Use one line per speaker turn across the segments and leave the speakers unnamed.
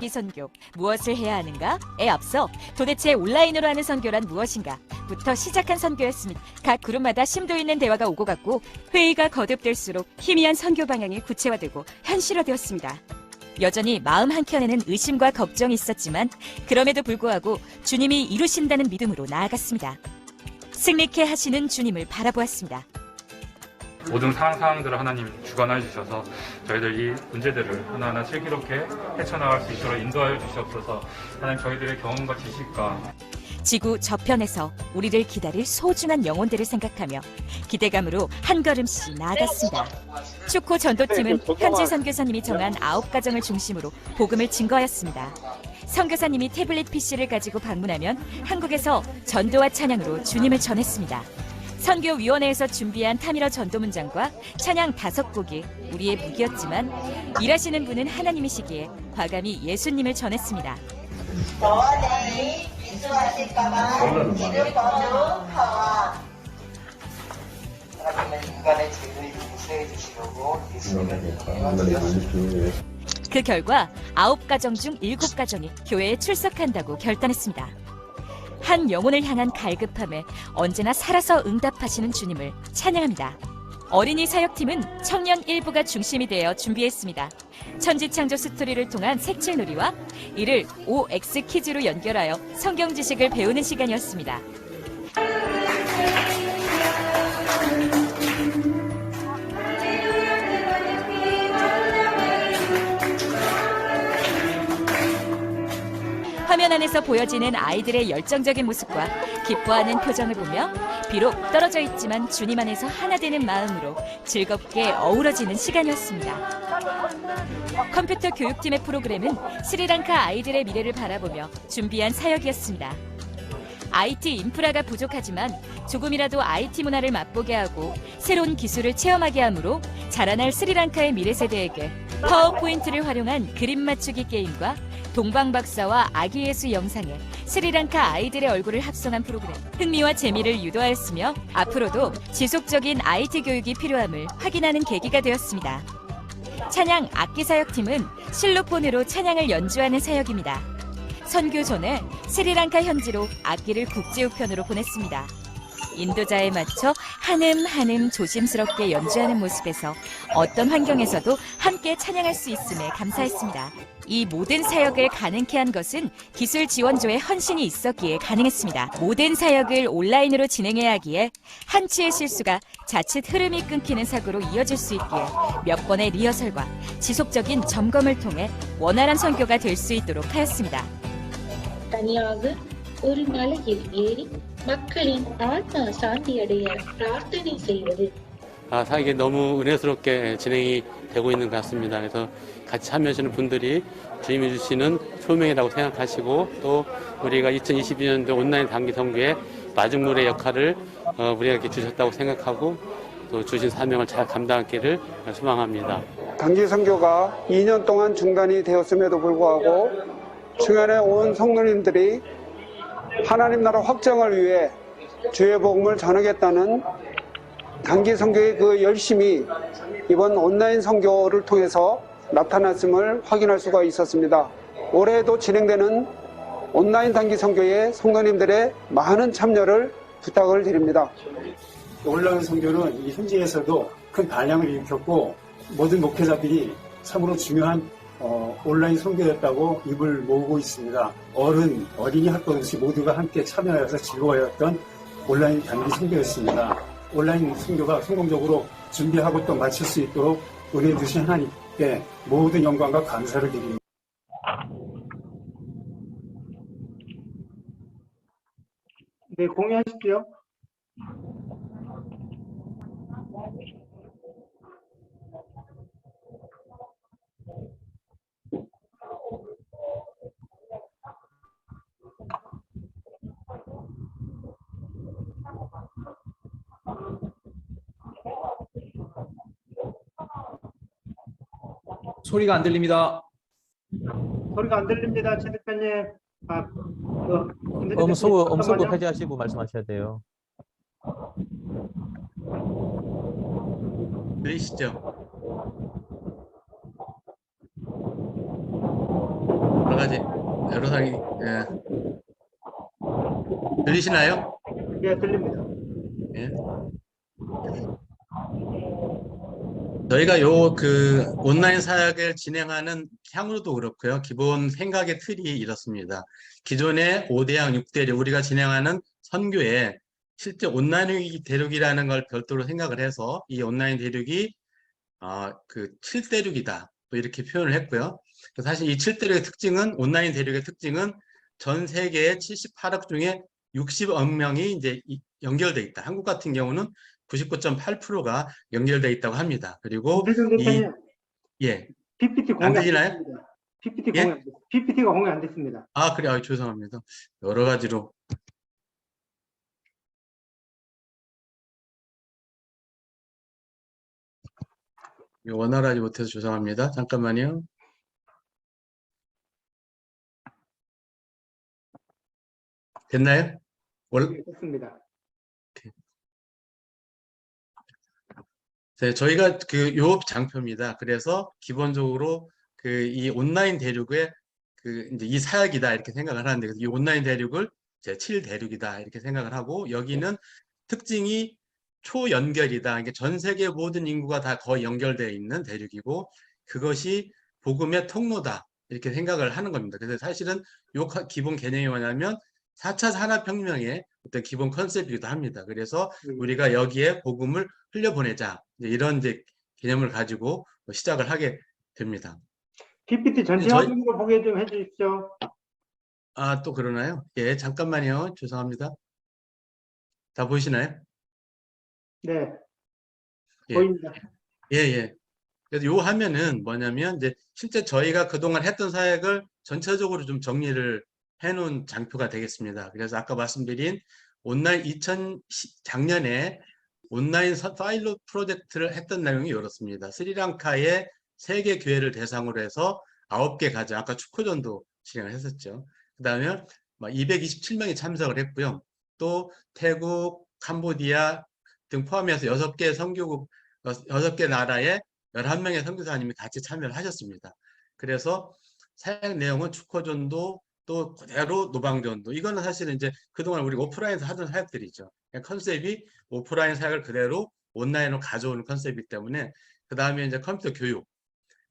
단기 선교, 무엇을 해야 하는가에 앞서 도대체 온라인으로 하는 선교란 무엇인가?부터 시작한 선교였습니다. 각 그룹마다 심도 있는 대화가 오고 갔고 회의가 거듭될수록 희미한 선교 방향이 구체화되고 현실화되었습니다. 여전히 마음 한켠에는 의심과 걱정이 있었지만 그럼에도 불구하고 주님이 이루신다는 믿음으로 나아갔습니다. 승리케 하시는 주님을 바라보았습니다.
모든 상황들을 하나님 주관해 주셔서 저희들 이 문제들을 하나하나 슬기롭게 헤쳐나갈 수 있도록 인도하여 주시옵소서. 하나님 저희들의 경험과 지식과
지구 저편에서 우리를 기다릴 소중한 영혼들을 생각하며 기대감으로 한 걸음씩 나아갔습니다. 축구 전도팀은 현지 선교사님이 정한 9가정을 중심으로 복음을 증거하였습니다. 선교사님이 태블릿 PC를 가지고 방문하면 한국에서 전도와 찬양으로 주님을 전했습니다. 선교위원회에서 준비한 타밀어 전도 문장과 찬양 5곡이 우리의 무기였지만 일하시는 분은 하나님이시기에 과감히 예수님을 전했습니다.
너와 내이 미수하실까봐 이를 거듭하와. 하나님은 인간의 죄를 용서해 주시려고 예수님을 보내주셨습니다.
그 결과 9가정 중 7가정이 교회에 출석한다고 결단했습니다. 한 영혼을 향한 갈급함에 언제나 살아서 응답하시는 주님을 찬양합니다. 어린이 사역팀은 청년 일부가 중심이 되어 준비했습니다. 천지창조 스토리를 통한 색칠놀이와 이를 OX 퀴즈로 연결하여 성경 지식을 배우는 시간이었습니다. 화면 안에서 보여지는 아이들의 열정적인 모습과 기뻐하는 표정을 보며 비록 떨어져 있지만 주님 안에서 하나 되는 마음으로 즐겁게 어우러지는 시간이었습니다. 컴퓨터 교육팀의 프로그램은 스리랑카 아이들의 미래를 바라보며 준비한 사역이었습니다. IT 인프라가 부족하지만 조금이라도 IT 문화를 맛보게 하고 새로운 기술을 체험하게 하므로 자라날 스리랑카의 미래 세대에게 파워포인트를 활용한 그림 맞추기 게임과 동방박사와 아기 예수 영상에 스리랑카 아이들의 얼굴을 합성한 프로그램, 흥미와 재미를 유도하였으며 앞으로도 지속적인 IT 교육이 필요함을 확인하는 계기가 되었습니다. 찬양 악기 사역팀은 실로폰으로 찬양을 연주하는 사역입니다. 선교 전에 스리랑카 현지로 악기를 국제우편으로 보냈습니다. 인도자에 맞춰 한음 조심스럽게 연주하는 모습에서 어떤 환경에서도 함께 찬양할 수 있음에 감사했습니다. 이 모든 사역을 가능케 한 것은 기술 지원조의 헌신이 있었기에 가능했습니다. 모든 사역을 온라인으로 진행해야 하기에 한치의 실수가 자칫 흐름이 끊기는 사고로 이어질 수 있기에 몇 번의 리허설과 지속적인 점검을 통해 원활한 선교가 될 수 있도록 하였습니다.
தனியாக ஒரு மலையில் ஏறி மக்களின் ஆத்மா சாந்தியடைய பிரார்த்தனை செய்வது.
사역이 너무 은혜스럽게 진행이 되고 있는 것 같습니다. 그래서 같이 참여하시는 분들이 주님이 주시는 소명이라고 생각하시고 또 우리가 2022년도 온라인 단기 선교의 마중물의 역할을 우리에게 주셨다고 생각하고 또 주신 사명을 잘 감당하기를 소망합니다.
단기 선교가 2년 동안 중단이 되었음에도 불구하고 중연에 온 성도님들이 하나님 나라 확정을 위해 주의 복음을 전하겠다는 단기 선교의 그 열심이 이번 온라인 선교를 통해서 나타났음을 확인할 수가 있었습니다. 올해도 진행되는 온라인 단기 선교에 성도님들의 많은 참여를 부탁을 드립니다.
온라인 선교는 이 현지에서도 큰 반향을 일으켰고 모든 목회자들이 참으로 중요한 온라인 선교였다고 입을 모으고 있습니다. 어린이 할 것 없이 모두가 함께 참여해서 즐거워했던 온라인 단기 선교였습니다. 온라인 선교가 성공적으로 준비하고 또 마칠 수 있도록 은혜 주신 하나님께 모든 영광과 감사를 드립니다. 네, 공유하십시오.
소리가 안 들립니다.
소리가 안 들립니다, 최 대표님.
음성도 해제하시고 말씀하셔야 돼요.
들리시죠? 여러 가지, 여러 가지, 예. 들리시나요?
예, 들립니다.
예. 저희가 온라인 사역을 진행하는 향후도 그렇고요. 기본 생각의 틀이 이렇습니다. 기존의 5대양, 6대륙, 우리가 진행하는 선교에 실제 온라인 대륙이라는 걸 별도로 생각을 해서 이 온라인 대륙이 그 7대륙이다. 또 이렇게 표현을 했고요. 사실 이 7대륙의 특징은, 온라인 대륙의 특징은 전 세계의 78억 중에 60억 명이 이제 연결돼 있다. 한국 같은 경우는 99.8%가 연결돼 있다고 합니다. 그리고 예.
PPT
안
공개 안
들리나요?
됐습니다. PPT
예?
공개, PPT가 공개 안 됐습니다.
그래, 죄송합니다. 여러 가지로. 원활하지 못해서 죄송합니다. 잠깐만요. 됐나요?
됐습니다.
네, 저희가 요 장표입니다. 그래서 기본적으로 이 온라인 대륙의 이제 이 사역이다 이렇게 생각을 하는데, 이 온라인 대륙을 이제 7대륙이다 이렇게 생각을 하고, 여기는 특징이 초연결이다. 이게 전 세계 모든 인구가 다 거의 연결되어 있는 대륙이고, 그것이 복음의 통로다 이렇게 생각을 하는 겁니다. 그래서 사실은 요 기본 개념이 뭐냐면 4차 산업혁명의 어떤 기본 컨셉이기도 합니다. 그래서 우리가 여기에 복음을 흘려보내자, 이런 이제 개념을 가지고 시작을 하게 됩니다.
PPT 전체 화면으로 보게 좀 해주십시오.
또 그러나요? 예, 잠깐만요. 죄송합니다. 다 보이시나요?
네,
예.
보입니다.
예, 예. 그래서 요 화면은 뭐냐면, 이제 실제 저희가 그동안 했던 사역을 전체적으로 좀 정리를 해놓은 장표가 되겠습니다. 그래서 아까 말씀드린 온라인 작년에 온라인 파일럿 프로젝트를 했던 내용이 이렇습니다. 스리랑카의 3개 교회를 대상으로 해서 9개 가정, 아까 축구전도 진행을 했었죠. 그 다음에 227명이 참석을 했고요. 또 태국, 캄보디아 등 포함해서 6개 선교국, 6개 나라의 11명의 선교사님이 같이 참여를 하셨습니다. 그래서 사역 내용은 축구전도 또 그대로 노방전도, 이거는 사실은 이제 그동안 우리 오프라인에서 하던 사역들이죠. 컨셉이 오프라인 사역을 그대로 온라인으로 가져오는 컨셉이기 때문에, 그 다음에 이제 컴퓨터 교육,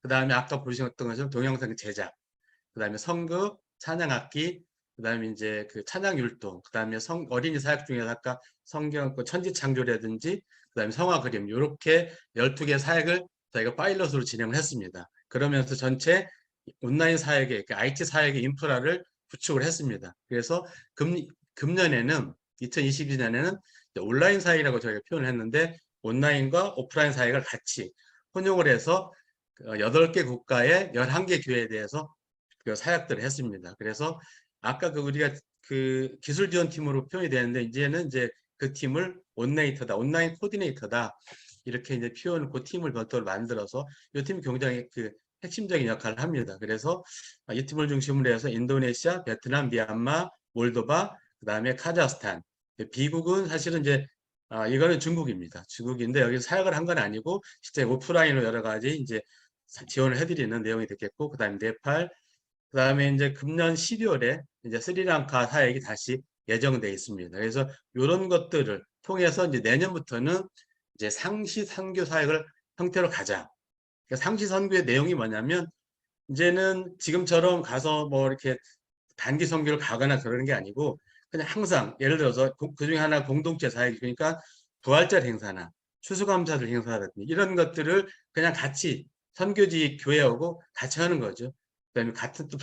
그 다음에 아까 보셨던 것처럼 동영상 제작, 그 다음에 성극, 찬양악기, 그 다음에 이제 찬양 율동, 그 다음에 어린이 사역 중에서 아까 성경 천지창조라든지, 그 다음에 성화 그림, 이렇게 12개 사역을 저희가 파일럿으로 진행을 했습니다. 그러면서 전체 온라인 사역의, IT 사역의 인프라를 구축을 했습니다. 그래서 금년에는, 2022년에는 온라인 사역이라고 저희가 표현을 했는데, 온라인과 오프라인 사역을 같이 혼용을 해서 8개 국가의 11개 교회에 대해서 사역들을 했습니다. 그래서 아까 우리가 기술 지원 팀으로 표현이 되는데, 이제는 이제 그 팀을 온라인 코디네이터다 이렇게 이제 표현을, 그 팀을 별도로 만들어서 이 팀이 굉장히 핵심적인 역할을 합니다. 그래서 이 팀을 중심으로 해서 인도네시아, 베트남, 미얀마, 몰도바, 그 다음에 카자흐스탄, 비국은 사실은 이제 이거는 중국입니다. 중국인데 여기 사역을 한 건 아니고 실제 오프라인으로 여러 가지 이제 지원을 해드리는 내용이 됐겠고, 그 다음에 네팔, 그 다음에 이제 금년 12월에 이제 스리랑카 사역이 다시 예정되어 있습니다. 그래서 이런 것들을 통해서 이제 내년부터는 이제 상시 선교 사역을 형태로 가자. 그러니까 상시 선교의 내용이 뭐냐면, 이제는 지금처럼 가서 뭐 이렇게 단기 선교를 가거나 그러는 게 아니고, 그냥 항상 예를 들어서 그 중에 하나 공동체 사역이, 그러니까 부활절 행사나 추수감사절 행사라든지 이런 것들을 그냥 같이 선교지 교회하고 같이 하는 거죠. 그다음에 같은 또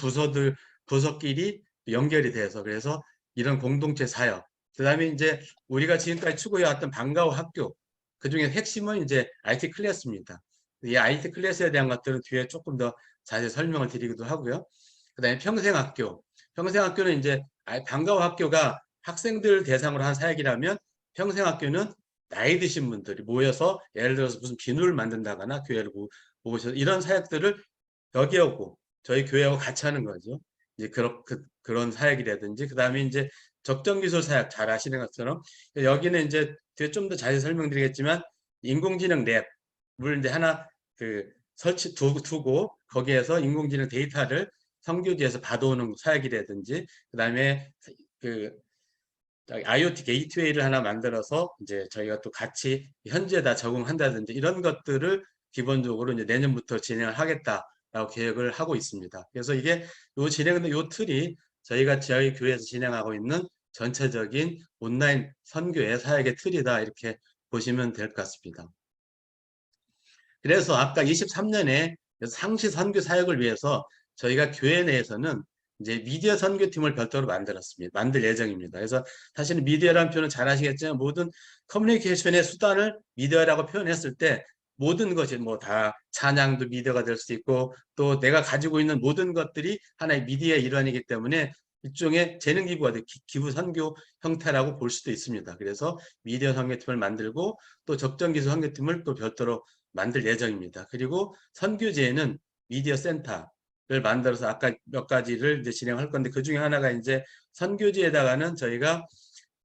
부서끼리 연결이 돼서, 그래서 이런 공동체 사역. 그다음에 이제 우리가 지금까지 추구해왔던 방과후 학교, 그 중에 핵심은 이제 IT 클래스입니다. 이 IT 클래스에 대한 것들은 뒤에 조금 더 자세히 설명을 드리기도 하고요. 그다음에 평생학교. 평생학교는 이제 방과후 학교가 학생들 대상으로 한 사역이라면, 평생학교는 나이 드신 분들이 모여서 예를 들어서 무슨 비누를 만든다거나 교회를 모셔서 이런 사역들을 여기하고 저희 교회하고 같이 하는 거죠. 이제 그런 사역이라든지, 그 다음에 이제 적정기술 사역 잘 아시는 것처럼, 여기는 이제 뒤에 좀 더 자세히 설명드리겠지만, 인공지능 랩을 이제 하나 설치 두고 거기에서 인공지능 데이터를 선교지에서 받아오는 사역이라든지, 그다음에 그 IoT 게이트웨이를 하나 만들어서 이제 저희가 또 같이 현지에다 적응한다든지 이런 것들을 기본적으로 이제 내년부터 진행을 하겠다라고 계획을 하고 있습니다. 그래서 이게 요 틀이 저희가 저희 교회에서 진행하고 있는 전체적인 온라인 선교의 사역의 틀이다, 이렇게 보시면 될 것 같습니다. 그래서 아까 23년에 상시 선교 사역을 위해서 저희가 교회 내에서는 이제 미디어 선교팀을 별도로 만들 예정입니다. 그래서 사실은 미디어라는 표현은 잘 아시겠지만 모든 커뮤니케이션의 수단을 미디어라고 표현했을 때 모든 것이 뭐 다 찬양도 미디어가 될 수 있고 또 내가 가지고 있는 모든 것들이 하나의 미디어의 일환이기 때문에 일종의 재능 기부가 기부 선교 형태라고 볼 수도 있습니다. 그래서 미디어 선교팀을 만들고 또 적정 기술 선교팀을 또 별도로 만들 예정입니다. 그리고 선교지에는 미디어 센터를 만들어서 아까 몇 가지를 이제 진행할 건데 그 중에 하나가 이제 선교지에다가는 저희가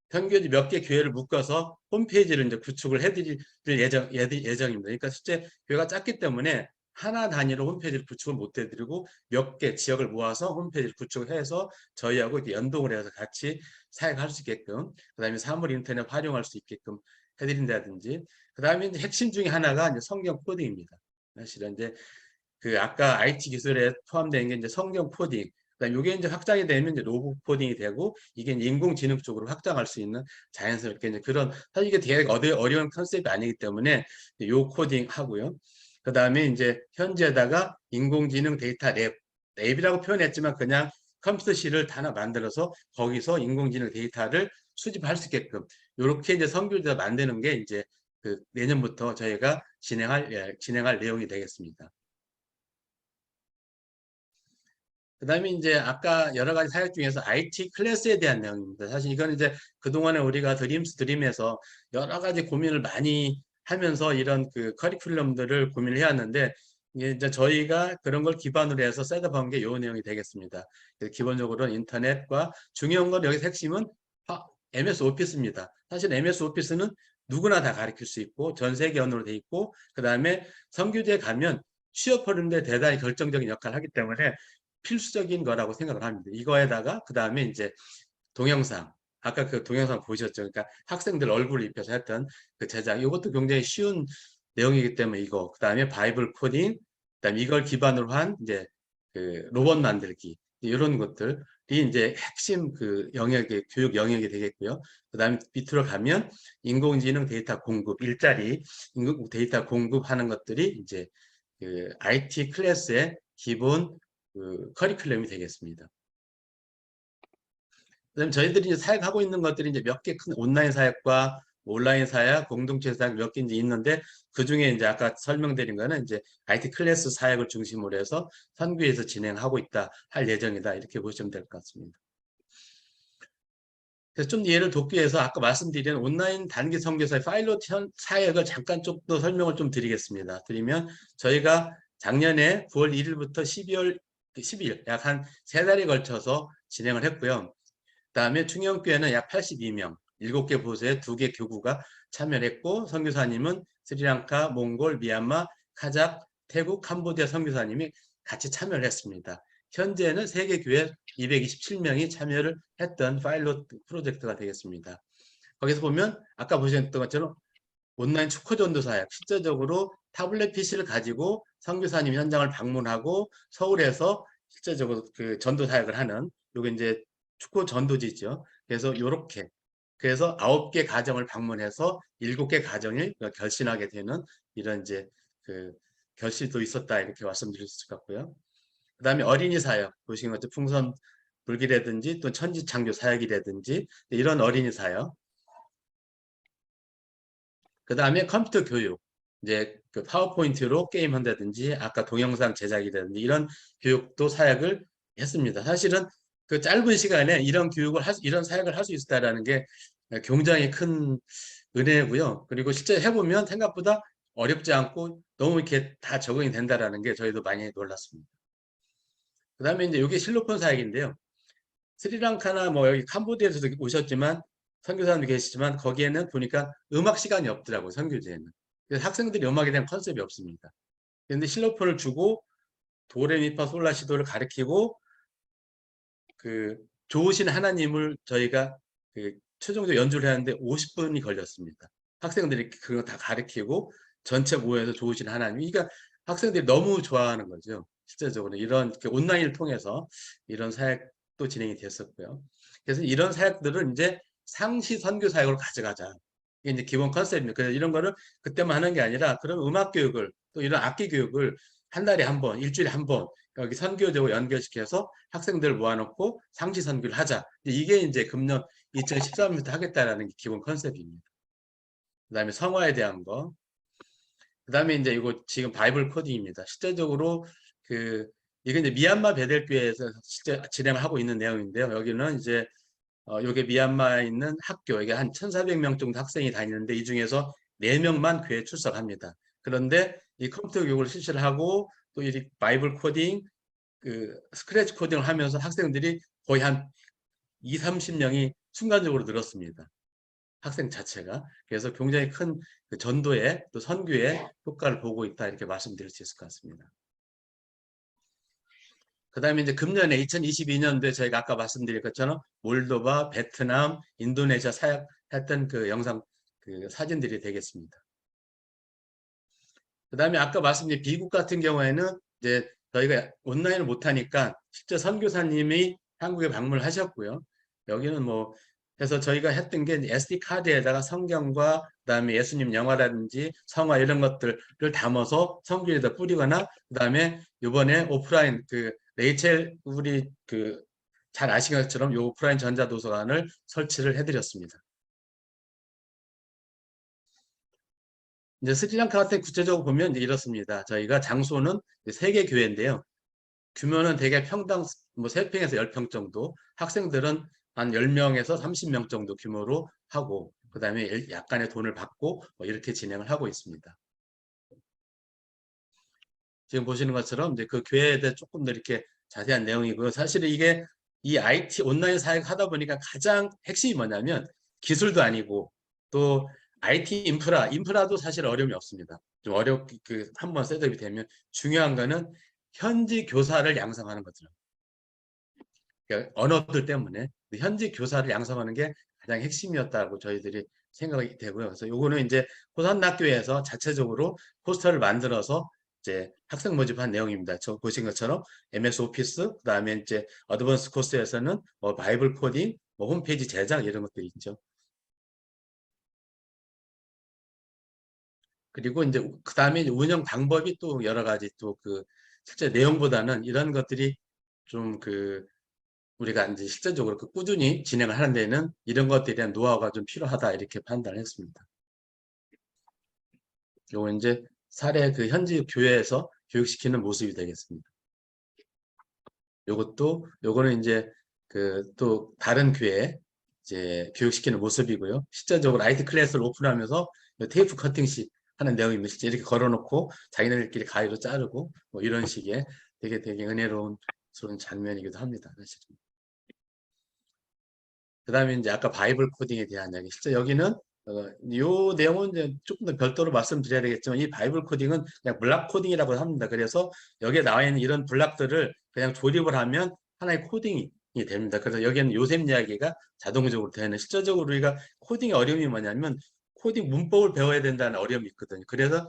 선교지 몇 개 교회를 묶어서 홈페이지를 이제 구축을 해드릴 예정입니다. 그러니까 실제 교회가 작기 때문에 하나 단위로 홈페이지를 구축을 못 해드리고 몇 개 지역을 모아서 홈페이지를 구축해서 저희하고 이렇게 연동을 해서 같이 사역할 수 있게끔, 그 다음에 사물 인터넷 활용할 수 있게끔 해드린다든지, 그 다음에 이제 핵심 중에 하나가 이제 성경 코딩입니다. 사실은 이제 그 아까 IT 기술에 포함되는 게 이제 성경 코딩, 그다음 이게 이제 확장이 되면 이제 로봇 코딩이 되고 이게 이제 인공지능 쪽으로 확장할 수 있는 자연스럽게 이제 그런, 사실 이게 되게 어려운 컨셉이 아니기 때문에 요 코딩 하고요. 그 다음에 이제 현지에다가 인공지능 데이터 랩이라고 표현했지만 그냥 컴퓨터실을 하나 만들어서 거기서 인공지능 데이터를 수집할 수 있게끔 이렇게 이제 선교지를 만드는 게 이제 그 내년부터 저희가 진행할 내용이 되겠습니다. 그 다음에 이제 아까 여러 가지 사역 중에서 IT 클래스에 대한 내용입니다. 사실 이건 이제 그동안에 우리가 드림에서 여러 가지 고민을 많이 하면서 이런 그 커리큘럼들을 고민을 해왔는데 이제 저희가 그런 걸 기반으로 해서 셋업한 게 이 내용이 되겠습니다. 기본적으로 인터넷과 중요한 건 여기서 핵심은 MS 오피스입니다. 사실 MS 오피스는 누구나 다 가르칠 수 있고 전 세계 언어로 돼 있고 그 다음에 선교지에 가면 취업하는데 대단히 결정적인 역할을 하기 때문에 필수적인 거라고 생각을 합니다. 이거에다가 그 다음에 이제 동영상, 아까 그 동영상 보셨죠? 그러니까 학생들 얼굴을 입혀서 했던 그 제작, 이것도 굉장히 쉬운 내용이기 때문에 이거, 그 다음에 바이블 코딩, 그 다음에 이걸 기반으로 한 이제 그 로봇 만들기, 이런 것들이 이제 핵심 그 영역의 교육 영역이 되겠고요. 그 다음에 밑으로 가면 인공지능 데이터 공급, 일자리 데이터 공급하는 것들이 이제 그 IT 클래스의 기본 그 커리큘럼이 되겠습니다. 그다음 저희들이 이제 사역하고 있는 것들이 이제 몇 개 큰 온라인 사역과 온라인 사역, 공동체 사역 몇 개 이제 있는데 그 중에 이제 아까 설명드린 거는 이제 IT 클래스 사역을 중심으로 해서 선교에서 진행하고 있다 할 예정이다, 이렇게 보시면 될 것 같습니다. 그래서 좀 예를 돕기 위해서 아까 말씀드린 온라인 단기 선교사의 파일럿 사역을 잠깐 좀 더 설명을 좀 드리겠습니다. 드리면 저희가 작년에 9월 1일부터 12일 약 한 3달에 걸쳐서 진행을 했고요. 그 다음에 충영교회는 약 82명, 7개 보수에 2개 교구가 참여를 했고 선교사님은 스리랑카, 몽골, 미얀마, 카자흐, 태국, 캄보디아 선교사님이 같이 참여를 했습니다. 현재는 3개 교회 227명이 참여를 했던 파일럿 프로젝트가 되겠습니다. 거기서 보면 아까 보셨던 것처럼 온라인 축구전도 사역, 실제적으로 타블렛 PC를 가지고 선교사님 현장을 방문하고 서울에서 실제적으로 그 전도 사역을 하는, 요게 이제 축구 전도지죠. 그래서 요렇게, 그래서 9개 가정을 방문해서 7개 가정이 결신하게 되는 이런 이제 그 결실도 있었다, 이렇게 말씀드릴 수 있을 것 같고요. 그 다음에 어린이 사역, 보시는 것처럼 풍선 불기라든지 또 천지창조 사역이라든지 이런 어린이 사역. 그 다음에 컴퓨터 교육, 이제 그 파워포인트로 게임 한다든지 아까 동영상 제작이라든지 이런 교육도 사역을 했습니다. 사실은 그 짧은 시간에 이런 이런 사역을 할 수 있었다라는 게 굉장히 큰 은혜고요. 그리고 실제 해보면 생각보다 어렵지 않고 너무 이렇게 다 적응이 된다라는 게 저희도 많이 놀랐습니다. 그 다음에 이제 이게 실로폰 사역인데요. 스리랑카나 뭐 여기 캄보디아에서도 오셨지만 선교사님도 계시지만 거기에는 보니까 음악 시간이 없더라고요, 선교지에는. 그래서 학생들이 음악에 대한 컨셉이 없습니다. 그런데 실로폰을 주고 도레미파 솔라시도를 가르치고
좋으신 하나님을 저희가 최종적으로 연주를 하는데 50분이 걸렸습니다. 학생들이 그거 다 가르치고 전체 모여서 좋으신 하나님. 그러니까 학생들이 너무 좋아하는 거죠. 실제적으로 이런 온라인을 통해서 이런 사역도 진행이 됐었고요. 그래서 이런 사역들을 이제 상시 선교 사역으로 가져가자. 이게 이제 기본 컨셉입니다. 그래서 이런 거를 그때만 하는 게 아니라 그런 음악 교육을 또 이런 악기 교육을 한 달에 한 번, 일주일에 한 번 여기 선교적으로 연결시켜서 학생들을 모아놓고 상시 선교를 하자. 이게 이제 금년 2013년부터 하겠다라는 게 기본 컨셉입니다. 그다음에 성화에 대한 거. 그다음에 이제 이거 지금 바이블 코딩입니다. 실제적으로 이게 이제 미얀마 베델교회에서 실제 진행을 하고 있는 내용인데요. 여기는 이제 요게 미얀마에 있는 학교, 이게 한 1,400명 정도 학생이 다니는데 이 중에서 4명만 교회에 출석합니다. 그런데 이 컴퓨터 교육을 실시를 하고 또 이 바이블 코딩, 스크래치 코딩을 하면서 학생들이 거의 한 20, 30명이 순간적으로 늘었습니다. 학생 자체가. 그래서 굉장히 큰 전도에 또 선교에 효과를 보고 있다 이렇게 말씀드릴 수 있을 것 같습니다. 그 다음에 이제 금년에 2022년도에 저희가 아까 말씀드린 것처럼 몰도바, 베트남, 인도네시아 사역했던 영상 사진들이 되겠습니다. 그 다음에 아까 말씀드린 미국 같은 경우에는 이제 저희가 온라인을 못하니까 실제 선교사님이 한국에 방문을 하셨고요. 여기는 그래서 저희가 했던 게 SD 카드에다가 성경과 그다음에 예수님 영화라든지 성화 이런 것들을 담아서 성경에다 뿌리거나 그다음에 이번에 오프라인 레이첼 우리 잘 아시는 것처럼 요 오프라인 전자도서관을 설치를 해드렸습니다. 이제 스리랑카 같은 구체적으로 보면 이제 이렇습니다. 저희가 장소는 3개 교회인데요. 규모는 대개 평당 3평에서 10평 정도, 학생들은 한 10명에서 30명 정도 규모로 하고 그 다음에 약간의 돈을 받고 이렇게 진행을 하고 있습니다. 지금 보시는 것처럼 이제 그 교회에 대해 조금 더 이렇게 자세한 내용이고요. 사실은 이게 이 IT 온라인 사역 하다 보니까 가장 핵심이 뭐냐면 기술도 아니고 또 IT 인프라도 사실 어려움이 없습니다. 좀 어렵게 한번 셋업이 되면 중요한 거는 현지 교사를 양성하는 거죠. 그러니까 언어들 때문에 현지 교사를 양성하는 게 가장 핵심이었다고 저희들이 생각이 되고요. 그래서 요거는 이제 호산학교에서 자체적으로 포스터를 만들어서 이제 학생 모집한 내용입니다. 저 보신 것처럼 MS 오피스, 그다음에 이제 어드밴스 코스에서는 바이블 코딩, 홈페이지 제작 이런 것들이 있죠. 그리고 이제 그다음에 운영 방법이 또 여러 가지 또 실제 내용보다는 이런 것들이 좀 우리가 이제 실제적으로 꾸준히 진행을 하는 데는 이런 것들에 대한 노하우가 좀 필요하다 이렇게 판단을 했습니다. 요거 이제 사례 현지 교회에서 교육시키는 모습이 되겠습니다. 요거는 이제 또 다른 교회 이제 교육시키는 모습이고요. 실제적으로 IT 클래스를 오픈하면서 테이프 커팅식 하는 내용입니다. 실제 이렇게 걸어놓고 자기네들끼리 가위로 자르고 이런 식의 되게 은혜로운 그런 장면이기도 합니다. 사실은. 그 다음에 이제 아까 바이블 코딩에 대한 이야기. 실제 여기는 요 내용은 이제 조금 더 별도로 말씀드려야 되겠지만 이 바이블 코딩은 그냥 블락 코딩이라고 합니다. 그래서 여기에 나와 있는 이런 블락들을 그냥 조립을 하면 하나의 코딩이 됩니다. 그래서 여기에는 요셉 이야기가 자동적으로 되는 실제적으로 우리가 코딩의 어려움이 뭐냐면 코딩 문법을 배워야 된다는 어려움이 있거든요. 그래서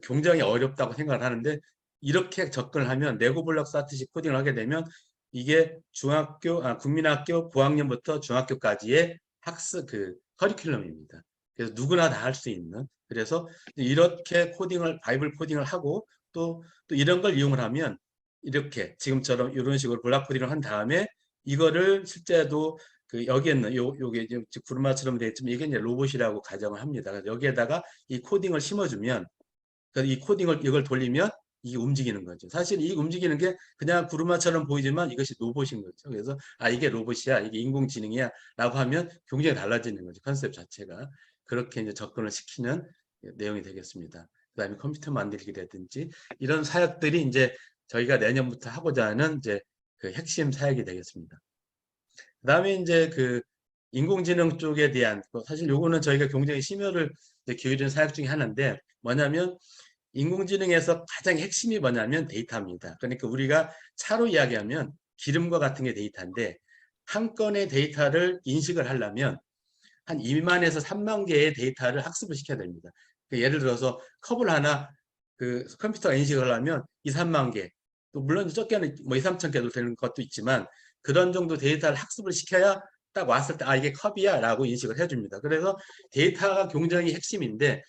굉장히 어렵다고 생각을 하는데 이렇게 접근을 하면 레고 블록 쌓듯이 코딩을 하게 되면 이게 국민학교 고학년부터 중학교까지의 학습 커리큘럼입니다. 그래서 누구나 다 할 수 있는. 그래서 이렇게 바이블 코딩을 하고 또 이런 걸 이용을 하면 이렇게 지금처럼 이런 식으로 블락 코딩을 한 다음에 이거를 실제도 여기에는 요게 구르마처럼 되어 있지만 이게 이제 로봇이라고 가정을 합니다. 그래서 여기에다가 이 코딩을 심어주면 이걸 돌리면 이게 움직이는 거죠. 사실 이 움직이는 게 그냥 구르마처럼 보이지만 이것이 로봇인 거죠. 그래서 이게 로봇이야, 이게 인공지능이야 라고 하면 굉장히 달라지는 거죠. 컨셉 자체가. 그렇게 이제 접근을 시키는 내용이 되겠습니다. 그 다음에 컴퓨터 만들기라든지 이런 사역들이 이제 저희가 내년부터 하고자 하는 이제 핵심 사역이 되겠습니다. 그 다음에 이제 인공지능 쪽에 대한 사실 요거는 저희가 굉장히 심혈을 기울이는 사역 중에 하나인데 뭐냐면 인공지능에서 가장 핵심이 뭐냐면 데이터입니다. 그러니까 우리가 차로 이야기하면 기름과 같은 게 데이터인데 한 건의 데이터를 인식을 하려면 한 2만에서 3만 개의 데이터를 학습을 시켜야 됩니다. 예를 들어서 컵을 하나 그 컴퓨터가 인식을 하려면 2, 3만 개, 또 물론 적게는 뭐 2, 3천 개도 되는 것도 있지만 그런 정도 데이터를 학습을 시켜야 딱 왔을 때 아 이게 컵이야 라고 인식을 해줍니다. 그래서 데이터가 굉장히 핵심인데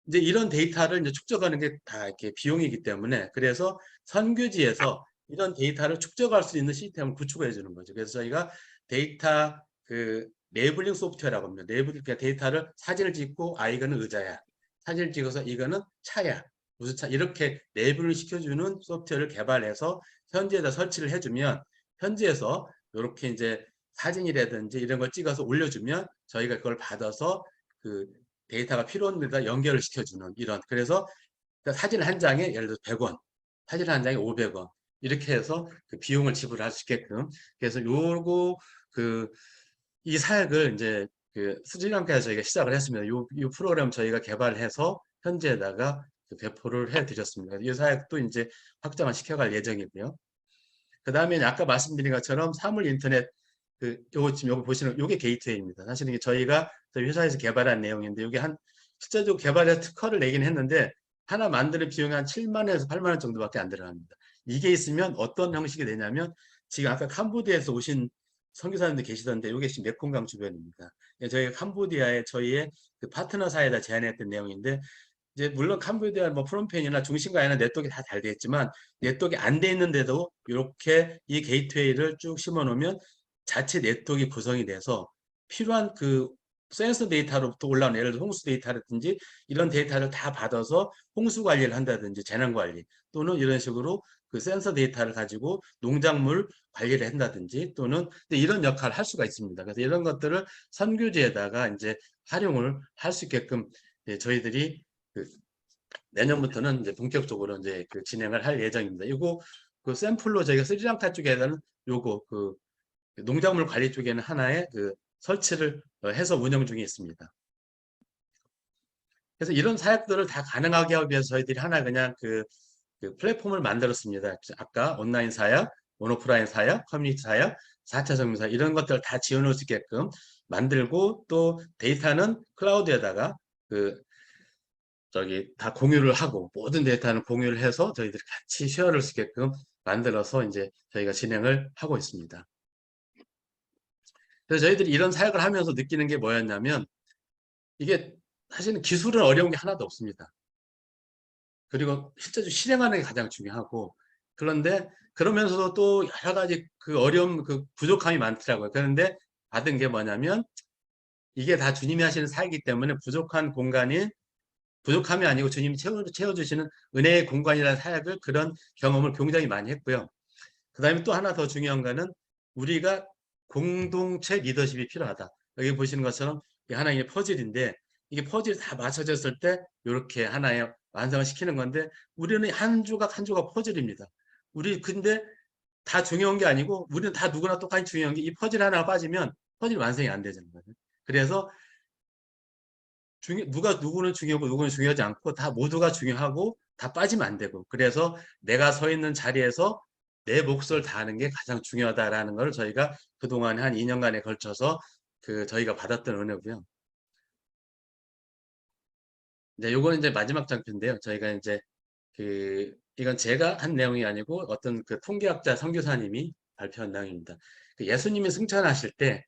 이제 이런 데이터를 이제 축적하는 게 다 이렇게 비용이기 때문에 그래서 선교지에서 이런 데이터를 축적할 수 있는 시스템을 구축해 주는 거죠. 그래서 저희가 데이터 그 레이블링 소프트웨어라고 합니다. 레이블링 데이터를 사진을 찍고 아 이거는 의자야. 사진을 찍어서 이거는 차야. 무슨 차 이렇게 레이블을 시켜주는 소프트웨어를 개발해서 현지에다 설치를 해주면 현지에서 이렇게 이제 사진이라든지 이런 걸 찍어서 올려주면 저희가 그걸 받아서 그 데이터가 필요한 데다 연결을 시켜주는 이런 그래서 사진 한 장에 예를 들어 100원 사진 한 장에 500원 이렇게 해서 그 비용을 지불할 수 있게끔 그래서 요거 이 사역을 이제 그 스리랑카에서 저희가 시작을 했습니다. 요 프로그램 저희가 개발해서 현지에다가 배포를 해드렸습니다. 이 사역도 이제 확장을 시켜갈 예정이고요. 그 다음에 아까 말씀드린 것처럼 사물 인터넷 요거 보시는 요게 게이트웨이입니다. 사실 이게 저희가 저희 회사에서 개발한 내용인데 이게 실제로 개발해서 특허를 내긴 했는데 하나 만드는 비용이 한 7만 원에서 8만 원 정도밖에 안 들어갑니다. 이게 있으면 어떤 형식이 되냐면 지금 아까 캄보디아에서 오신 선교사님들 계시던데 이게 지금 메콩강 주변입니다. 저희가 캄보디아에 저희의 그 파트너 사이에다 제안했던 내용인데 이제 물론 캄보디아 뭐 프롬펜이나 중심가에는 네트워크가 다 잘 돼 있지만 네트워크가 안 돼 있는데도 이렇게 이 게이트웨이를 쭉 심어 놓으면 자체 네트워크가 구성이 돼서 필요한 그 센서 데이터로부터 올라오는 예를 들어 홍수 데이터라든지 이런 데이터를 다 받아서 홍수 관리를 한다든지 재난 관리 또는 이런 식으로 그 센서 데이터를 가지고 농작물 관리를 한다든지 또는 이런 역할을 할 수가 있습니다. 그래서 이런 것들을 선교지에다가 이제 활용을 할 수 있게끔 저희들이 내년부터는 이제 본격적으로 이제 진행을 할 예정입니다. 이거 그 샘플로 저희가 스리랑카 쪽에는 요거 농작물 관리 쪽에는 하나의 설치를 해서 운영 중에 있습니다. 그래서 이런 사역들을 다 가능하게 하기 위해서 저희들이 하나 그냥 그 플랫폼을 만들었습니다. 아까 온라인 사역, 온오프라인 사역, 커뮤니티 사역, 4차 성교사 이런 것들을 다 지원할 수 있게끔 만들고 또 데이터는 클라우드에다가 다 공유를 하고 모든 데이터는 공유를 해서 저희들이 같이 쉐어를 수 있게끔 만들어서 이제 저희가 진행을 하고 있습니다. 그래서 저희들이 이런 사역을 하면서 느끼는 게 뭐였냐면 이게 사실은 기술은 어려운 게 하나도 없습니다. 그리고 실제로 실행하는 게 가장 중요하고 그런데 그러면서도 또 여러 가지 어려움, 부족함이 많더라고요. 그런데 받은 게 뭐냐면 이게 다 주님이 하시는 사역이기 때문에 부족한 공간이 부족함이 아니고 주님이 채워주시는 은혜의 공간이라는 사역을 그런 경험을 굉장히 많이 했고요. 그 다음에 또 하나 더 중요한 거는 우리가 공동체 리더십이 필요하다. 여기 보시는 것처럼 하나의 퍼즐인데 이게 퍼즐이 다 맞춰졌을 때 이렇게 하나의 완성을 시키는 건데 우리는 한 조각 한 조각 퍼즐입니다. 근데 다 중요한 게 아니고 우리는 다 누구나 똑같이 중요한 게 이 퍼즐 하나가 빠지면 퍼즐이 완성이 안 되는 거예요. 그래서 누구는 중요하고 누구는 중요하지 않고 다 모두가 중요하고 다 빠지면 안 되고 그래서 내가 서 있는 자리에서 내 몫을 다하는 게 가장 중요하다라는 걸 저희가 그동안 한 2년간에 걸쳐서 저희가 받았던 은혜고요. 이제 요거는 이제 마지막 장표인데요. 저희가 이제 이건 제가 한 내용이 아니고 어떤 통계학자 선교사님이 발표한 내용입니다. 예수님이 승천하실 때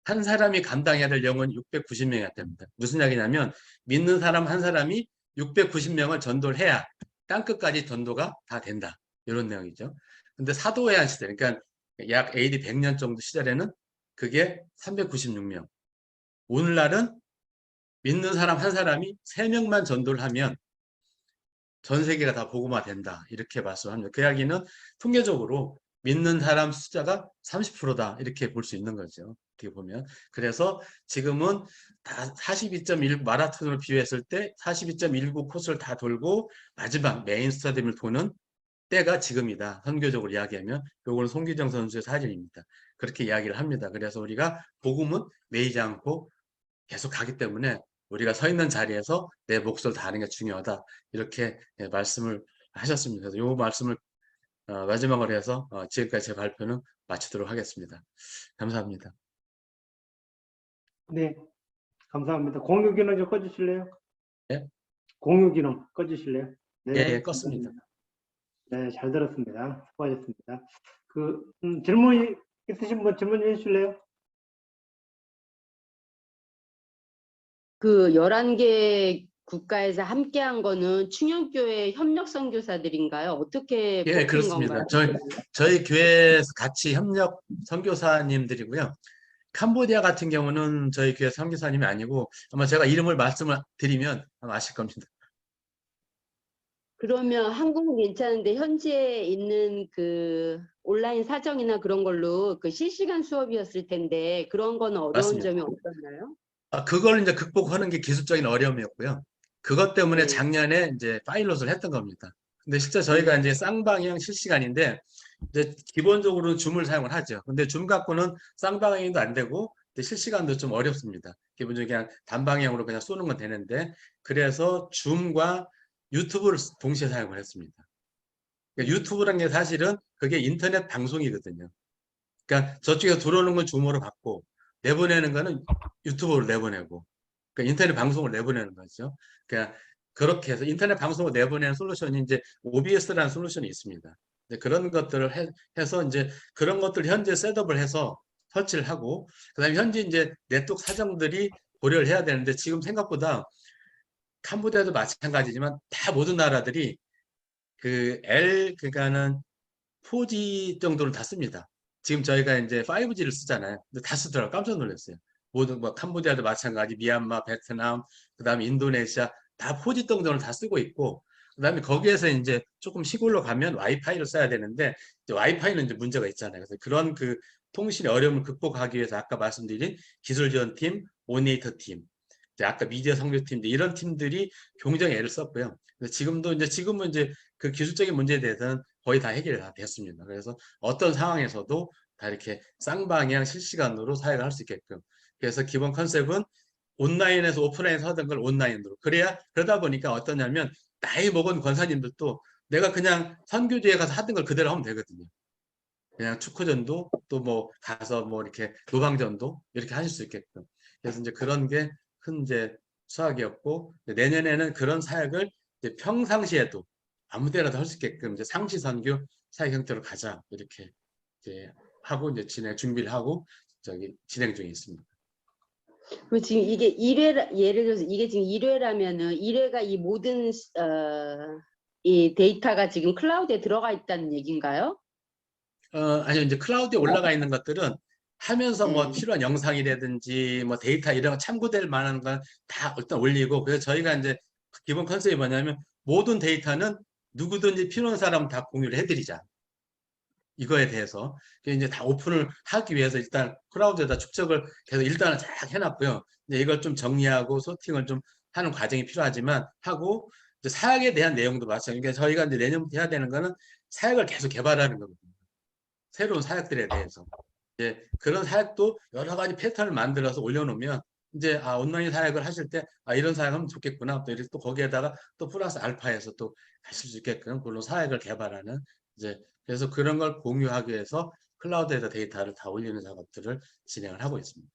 한 사람이 감당해야 될 영혼 690명이 됩니다. 무슨 이야기냐면 믿는 사람 한 사람이 690명을 전도를 해야 땅끝까지 전도가 다 된다. 이런 내용이죠. 근데 사도의 시대, 그러니까 약 AD 100년 정도 시절에는 그게 396명. 오늘날은 믿는 사람 한 사람이 3명만 전도를 하면 전 세계가 다 복음화 된다. 이렇게 말씀합니다. 그 이야기는 통계적으로 믿는 사람 숫자가 30%다. 이렇게 볼 수 있는 거죠. 어떻게 보면. 그래서 지금은 다 42.1 마라톤으로 비유했을 때 42.19 코스를 다 돌고 마지막 메인 스타디움을 도는 때가 지금이다. 선교적으로 이야기하면 요거는 송기정 선수의 사진입니다. 그렇게 이야기를 합니다. 그래서 우리가 복음은 매이지 않고 계속 가기 때문에 우리가 서 있는 자리에서 내 몫을 다하는 게 중요하다. 이렇게 말씀을 하셨습니다. 그래서 요 말씀을 마지막으로 해서 지금까지 제 발표는 마치도록 하겠습니다. 감사합니다.
네, 감사합니다. 공유 기능 좀 꺼주실래요?
예?
공유 기능 꺼주실래요? 네,
예, 껐습니다.
네, 잘 들었습니다. 수고하셨습니다. 질문 있으신 분 질문 해 주실래요?
그 11개 국가에서 함께한 거는 충영교회 협력 선교사들인가요? 어떻게
예,
뽑힌
그렇습니다.
건가요?
저희 교회에서 같이 협력 선교사님들이고요. 캄보디아 같은 경우는 저희 교회 선교사님이 아니고 아마 제가 이름을 말씀을 드리면 아마 아실 겁니다.
그러면 한국은 괜찮은데 현지에 있는 그 온라인 사정이나 그런 걸로 그 실시간 수업이었을 텐데 그런 거는 어려운
맞습니다.
점이 없었나요?
그걸 이제 극복하는 게 기술적인 어려움이었고요. 그것 때문에
네.
작년에 이제 파일럿을 했던 겁니다. 근데 실제 저희가 이제 쌍방향 실시간인데 이제 기본적으로는 줌을 사용을 하죠. 근데 줌 갖고는 쌍방향도 안 되고 실시간도 좀 어렵습니다. 기본적으로 그냥 단방향으로 그냥 쏘는 건 되는데 그래서 줌과 유튜브를 동시에 사용을 했습니다. 그러니까 유튜브라는 게 사실은 그게 인터넷 방송이거든요. 그러니까 저쪽에서 들어오는 건 줌으로 받고 내보내는 거는 유튜브로 내보내고 그러니까 인터넷 방송을 내보내는 거죠. 그러니까 그렇게 해서 인터넷 방송을 내보내는 솔루션이 이제 OBS라는 솔루션이 있습니다. 그런 것들을 해서 이제 그런 것들 현재 셋업을 해서 설치를 하고 그다음에 현재 이제 네트워크 사정들이 고려를 해야 되는데 지금 생각보다 캄보디아도 마찬가지지만 다 모든 나라들이 그러니까는 4G 정도를 다 씁니다. 지금 저희가 이제 5G를 쓰잖아요. 근데 다 쓰더라고요. 깜짝 놀랐어요. 모든 뭐 캄보디아도 마찬가지, 미얀마, 베트남, 그다음에 인도네시아 다 4G 정도를 다 쓰고 있고, 그다음에 거기에서 이제 조금 시골로 가면 와이파이를 써야 되는데 이제 와이파이는 이제 문제가 있잖아요. 그래서 그런 그 통신의 어려움을 극복하기 위해서 아까 말씀드린 기술지원팀, 오네이터 팀, 이제 아까 미디어 선교팀 이런 팀들이 굉장히 애를 썼고요. 지금은 이제 그 기술적인 문제에 대해서는 거의 다 해결이 다 됐습니다. 그래서 어떤 상황에서도 다 이렇게 쌍방향 실시간으로 사용을 할 수 있게끔. 그래서 기본 컨셉은 온라인에서 오프라인에서 하던 걸 온라인으로. 그러다 보니까 어떠냐면 나이 먹은 권사님들도 내가 그냥 선교지에 가서 하던 걸 그대로 하면 되거든요. 그냥 축구전도 또 뭐 가서 뭐 이렇게 노방전도 이렇게 하실 수 있게끔. 그래서 이제 그런 게 큰 이제 수학이었고 내년에는 그런 사역을 이제 평상시에도 아무 때라도 할 수 있게끔 이제 상시 선교 사역 형태로 가자 이렇게 이제 하고 이제 준비를 하고 진행 중에 있습니다.
그럼 지금 이게 1회 예를 들어서 이게 지금 1회라면은 1회가 이 모든 이 데이터가 지금 클라우드에 들어가 있다는 얘기인가요?
아니요, 이제 클라우드에 올라가 있는 것들은 하면서 뭐 필요한 영상이라든지 뭐 데이터 이런 거 참고될 만한 건 다 일단 올리고 그래서 저희가 이제 기본 컨셉이 뭐냐면 모든 데이터는 누구든지 필요한 사람 다 공유를 해드리자. 이거에 대해서 이제 다 오픈을 하기 위해서 일단 클라우드에다 축적을 계속 일단은 쫙 해놨고요. 근데 이걸 좀 정리하고 소팅을 좀 하는 과정이 필요하지만 하고 이제 사역에 대한 내용도 마찬가지로 그러니까 저희가 이제 내년부터 해야 되는 거는 사역을 계속 개발하는 거거든요. 새로운 사역들에 대해서. 이제 그런 사역도 여러 가지 패턴을 만들어서 올려놓으면 이제 온라인 사역을 하실 때 이런 사역하면 좋겠구나. 또 이렇게 또 거기에다가 또 플러스 알파에서 또 하실 수 있게끔 그런 사역을 개발하는 이제 그래서 그런 걸 공유하기 위해서 클라우드에다 데이터를 다 올리는 작업들을 진행을 하고 있습니다.